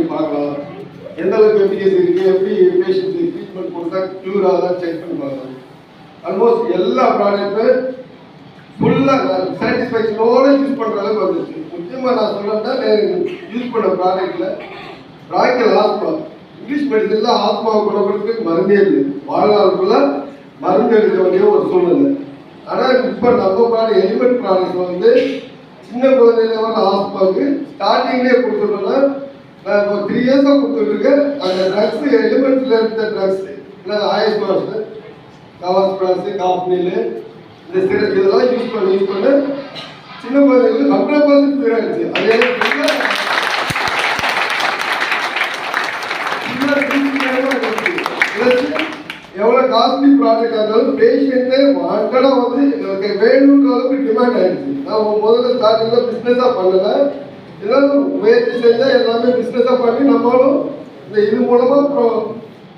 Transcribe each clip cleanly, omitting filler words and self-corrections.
பண்ணி பார்க்கலாம். எந்த அளவுக்கு எஃபிகசி இருக்குது, எப்படி பேஷண்ட்ஸுக்கு ட்ரீட்மெண்ட் கொடுத்தா க்யூர் ஆகுதா செக் பண்ணி பார்க்கலாம். ஆல்மோஸ்ட் எல்லா ப்ராடக்ட்டும் ஃபுல்லாக சாட்டிஸ்ஃபேக்ஷனோடு யூஸ் பண்ணுற அளவுக்கு வந்துச்சு. முக்கியமாக நான் சொல்லணும்னா யூஸ் பண்ண ப்ராடக்டில் ராய்க்கல் ஆஸ்மா, இங்கிலீஷ் மெடிசனில் ஆஸ்மாவை குணப்படுறதுக்கு மருந்தே இல்லை. வாழ்நாளுக்குள்ள மருந்து எடுக்க வேண்டிய ஒரு சூழ்நிலை. ஆனால் இப்போ நம்ம ப்ராடக்ட் எலிமெண்ட் ப்ராடக்ட் வந்து சின்ன குழந்தையில வர ஆஸ்மாவுக்கு ஸ்டார்டிங்லேயே கொடுத்துட்டோம்னா, நான் இப்போ 3 இயர்ஸாக கொடுத்துட்ருக்கேன். அந்த ட்ரக்ஸ் எலிமெண்ட்ஸில் இருந்த ட்ரக்ஸ் இல்லை ஆயஸ்மாஸ், கவாஸ்பிராஸு, காஃப்னில், இந்த சிரப் இதெல்லாம் யூஸ் பண்ணி சின்ன குழந்தைங்களுக்கு 100% க்யூர் ஆகிடுச்சு. அதே எவ்வளோ காஸ்ட்லி ப்ராடக்ட் இருந்தாலும் பேஷண்ட்டே வாண்டடாக வந்து எனக்கு வேணுன்ற அளவுக்கு டிமாண்ட் ஆகிடுச்சு. நான் முதல்ல ஸ்டார்டிங்கில் பிஸ்னஸாக பண்ணலை, இதெல்லாம் முயற்சி செஞ்சால் எல்லாமே பிஸ்னஸாக பண்ணி நம்மளும் இந்த இது மூலமாக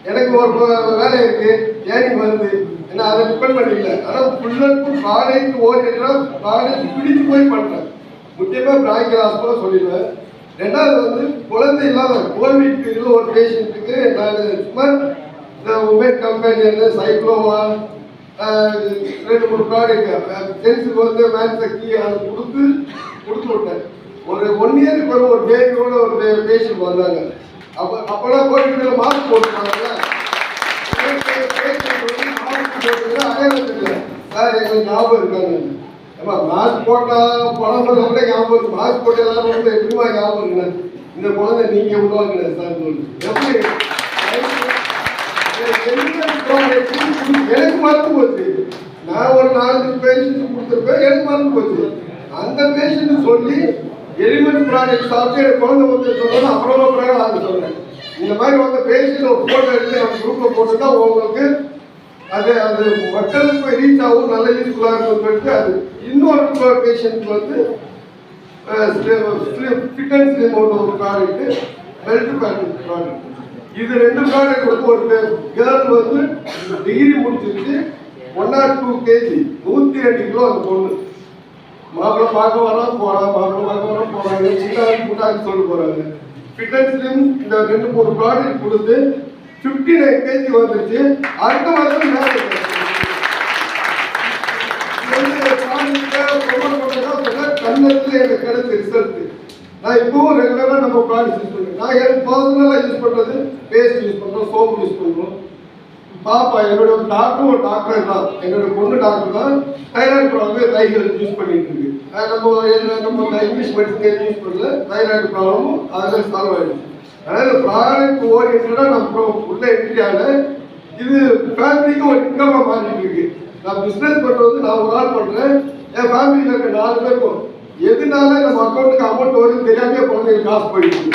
எனக்கு ஒரு வேலை இருக்குது, ஏர்னிங் வருது, ஏன்னா அதை டிபெண்ட் பண்ணிக்கல. ஆனால் ஃபுல் அண்ட் ஃபுல் ப்ராடக்ட் ஓரியன்டாக ப்ராடக்ட் பிடிச்சு போய் பண்ணுறேன். முக்கியமாக பிராங்கில் ஹாஸ்பிட்டல் சொல்லிடுவேன். ரெண்டாவது வந்து குழந்தை இல்லாத கோவிட் இதில் ஒரு பேஷண்ட்டுக்கு நான் சும்மா இந்த உமன் கம்பெனியில் சைக்ளோவா 2-3 ப்ராடக்ட் ஜென்ஸுக்கு வந்து மேன்சக்தி அதை கொடுத்து விட்டேன். ஒரு 1 இயருக்கு ஒரு பேபியோட ஒரு பேஷண்ட் வந்தாங்க. அப்போல்லாம் கோவிட்ல மாஸ்க் போட்டுருக்காங்கல்ல, அடையாளம் இல்லை சார், எங்களுக்கு ஞாபகம் இருக்காங்க. ஏமா மாஸ்க் போட்டால் பணம் கூட ஞாபகம் இருக்கு, மாஸ்க் போட்டு எல்லாரும் வந்து எப்படிமா ஞாபகம் இருக்குண்ணே, இந்த குழந்தை நீங்கள் உருவாக்குங்க சார் சொல்லு. எப்படி எனக்கு மறந்து போச்சு. நான் ஒரு 4 பேஷண்ட் கொடுத்துருப்பேன், எனக்கு மறந்து போச்சு. அந்த பேஷண்ட் சொல்லி எலிமெண்ட் ப்ராடக்ட் சாப்பிட்டு எனக்கு குழந்தை வந்து சொன்னது அப்புறமா பிறகு நான் சொன்னேன். இந்த மாதிரி வந்து பேஷண்ட் ஒரு ஃபோட்டோ எடுத்து நம்ம குரூப்பில் போட்டுன்னா உங்களுக்கு அது மக்களுக்கு ரீச் ஆகும், நல்ல யூஸ்ஃபுல்லாக இருக்கும்னு சொல்லிட்டு அது இன்னொரு பேஷண்ட் வந்து ஃபிட் அண்ட் ஸ்லிம் ஒரு ப்ராடக்ட்டு, பெல்ட் பேண்ட் ப்ராடக்ட். இது 2 ப்ராடக்ட் வந்து ஒரு கேர்ள் வந்து டிகிரி முடிச்சிருச்சு, 102 kg, 102 கிலோ அந்த பொண்ணு. மாப்பிள்ளை பார்க்க வரோம் போகிறான், மாப்பிள்ளை பார்க்க வரோம் போகிறாங்க, கூட்டாக்கு சொல்ல போகிறாங்க. ஃபிட் அண்ட் ஸ்லிம் இந்த 2-3 ப்ராடக்ட் கொடுத்து 59 kg வந்துருச்சு. அடுத்த மாதம் மேலே கண்ணத்தில் எனக்கு கிடைச்ச ரிசல்ட். நான் இப்பவும் ரெகுலராக நம்ம ப்ராடக்ட் யூஸ் பண்ணுறேன். நான் எனக்கு பர்சனலாக யூஸ் பண்ணுறது பேஸ்ட் யூஸ் பண்ணுறோம், சோப்பு யூஸ் பண்ணுறோம். பாப்பா என்னோட டாக்டரும் ஒரு டாக்டர் தான், என்னோட பொண்ணு டாக்டர் தான். தைராய்டு ப்ராப்ளம் தைகள் யூஸ் பண்ணிட்டு இருக்கு. நம்ம இங்கிலீஷ் மெடிசன் யூஸ் பண்ணல, தைராய்டு ப்ராப்ளமும் அதில் சால்வ் ஆகிடுச்சு. அதனால் ப்ராடக்ட் ஓரியன்டாக நம்ம உள்ள என்ட்ரியால இது ஃபேமிலிக்கு ஒரு இன்கமாக மாறிட்டு இருக்கு. நான் பிஸ்னஸ் பண்ணுறது நான் ஒரு ஆள் பண்ணுறேன், என் ஃபேமிலியில் இருக்க 4 பேருக்கும் எதுனால நம்ம அக்கௌண்ட்டுக்கு அமௌண்ட் வருது தெரியாமே குழந்தைங்க காசு போயிடுச்சு.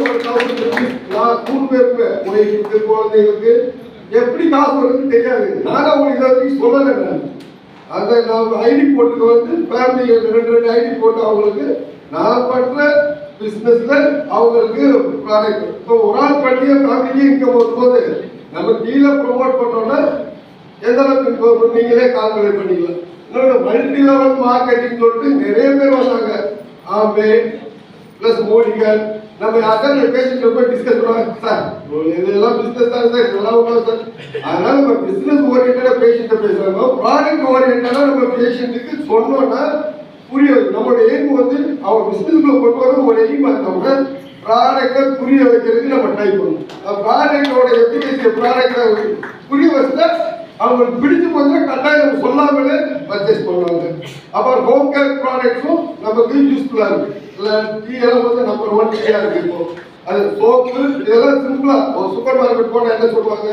ஒரு 1000 rupees நான் 3 பேருக்கு உயிருக்கு குழந்தைங்களுக்கு எப்படி காசு வருதுன்னு தெரியாது. நானும் அவங்களுக்கு இதை வரைக்கும் சொல்லலை. அந்த நான் ஐடி போட்டுக்கு வந்து ஃபேமிலி 2 ஐடி போட்டு அவங்களுக்கு நான் பண்ணுற பிஸ்னஸில் அவங்களுக்கு ப்ராடக்ட் இப்போ ஒரு ஆள் பண்ணிய ஃபேமிலிக்கு இன்கம் வரும்போது நம்ம கீழே ப்ரொமோட் பண்ணோன்னா எந்த அளவுக்கு நீங்களே கால்குலேட் பண்ணிக்கலாம். இன்னொன்று மல்டி லெவல் மார்க்கெட்டிங் சொல்லிட்டு நிறைய பேர் வந்தாங்க. ஆம்பே ப்ளஸ் மோடிகர் நம்ம யாருக்காவது பேஷண்ட் போய் டிஸ்கஸ் பண்ணுவாங்க, சார் இதெல்லாம் பிஸ்னஸ் தான் சார், இதெல்லாம் ஒன்றும் சார். அதனால நம்ம பிஸ்னஸ் ஓரியன்டாக பேஷண்ட்டை பேசுகிறாங்க. ப்ராடக்ட் ஓரியன்டாக நம்ம பேஷண்ட்டுக்கு சொன்னோன்னா புரிய வைக்கும். நம்மளோட எய்ம் வந்து அவங்க பிஸ்னஸ்க்குள்ள கொண்டு வர ஒரு எய்மாக இருந்தவங்க ப்ராடக்டை புரிய வைக்கிறதுக்கு நம்ம ட்ரை பண்ணணும். ப்ராடக்டோட எஃபிகசி ப்ராடக்டை புரிய வச்சுட்டா அவங்களுக்கு பிடிச்சு போச்சுன்னா கட்டாயம் நம்ம சொல்லாமலே பர்ச்சேஸ் பண்ணுவாங்க. அப்புறம் ஹோம் கேர் ப்ராடக்ட்ஸும் நமக்கு யூஸ்ஃபுல்லாக இருக்குது. இல்லை டீ எல்லாம் வந்து நம்பர் 1 டீயாக இருக்குது. இப்போ அது சோப்பு இதெல்லாம் சிம்பிளாக ஒரு சூப்பர் மார்க்கெட் போனால் என்ன சொல்லுவாங்க,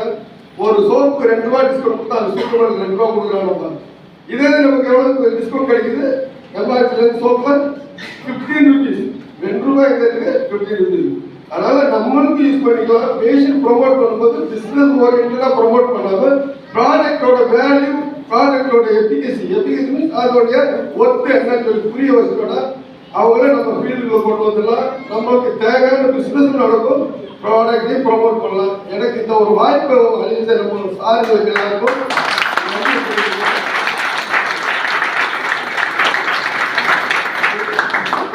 ஒரு சோப்புக்கு 2 ரூபா டிஸ்கவுண்ட் கொடுத்தா அந்த சூப்பர் மார்க்கெட் 2 ரூபா கொடுக்குறாங்க. இதே நமக்கு எவ்வளோ டிஸ்கவுண்ட் கிடைக்குது, எம்ஆர்பிலேருந்து சோப்பு 15 rupees, 2 ரூபாய் எங்கே இருக்குது 15 rupees. அதனால நம்மளுக்கு யூஸ் பண்ணிக்கலாம். பேஷண்ட் ப்ரொமோட் பண்ணும்போது பிஸ்னஸ் ஓரியன்டாக ப்ரொமோட் பண்ணாமல் ப்ராடக்டோட வேல்யூ, ப்ராடக்டோட எஃபிகசி மீன்ஸ் அதோடைய ஒர்த்து என்னன்னு புரிய வச்சுட்டோன்னா அவங்கள நம்ம ஃபீல்டுக்குள்ள கொண்டு வந்துடலாம். நம்மளுக்கு தேவையான பிஸ்னஸ் நடக்கும், ப்ராடக்டையும் ப்ரொமோட் பண்ணலாம். எனக்கு இந்த ஒரு வாய்ப்பை அழிஞ்ச நம்ம சார்களுக்கு எல்லாருக்கும்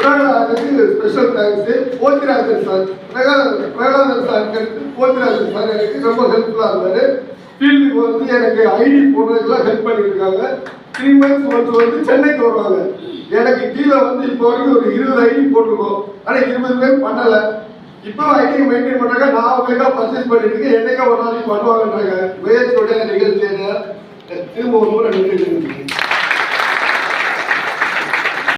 பிரகலாதனுக்கு ஸ்பெஷல் தேங்க்ஸ். போத்திராஜன் சார், பிரகலாதன் சாருக்கு போத்திராஜன் சார் எனக்கு ரொம்ப ஹெல்ப்ஃபுல்லாக இருந்தார். ஃபீல்டுக்கு வந்து எனக்கு ஐடி போடுறதுக்கெல்லாம் ஹெல்ப் பண்ணிட்டு இருக்காங்க. 3 months ஒன்ஸ் வந்து சென்னைக்கு வருவாங்க. எனக்கு கீழே வந்து இப்போ வரைக்கும் ஒரு 20 ஐடி போட்டிருக்கோம். ஆனால் 20 பேர் பண்ணலை. இப்போ ஐடி மெயின்டைன் பண்ணுறாங்க. நான் அவங்களுக்காக பர்ச்சேஸ் பண்ணிட்டு இருக்கேன். என்னைக்கா ஒரு நாளைக்கு பண்ணுவாங்கன்றாங்க. முயற்சியோடைய நிகழ்ச்சி திரும்ப ஒரு முறை நிகழ்ச்சி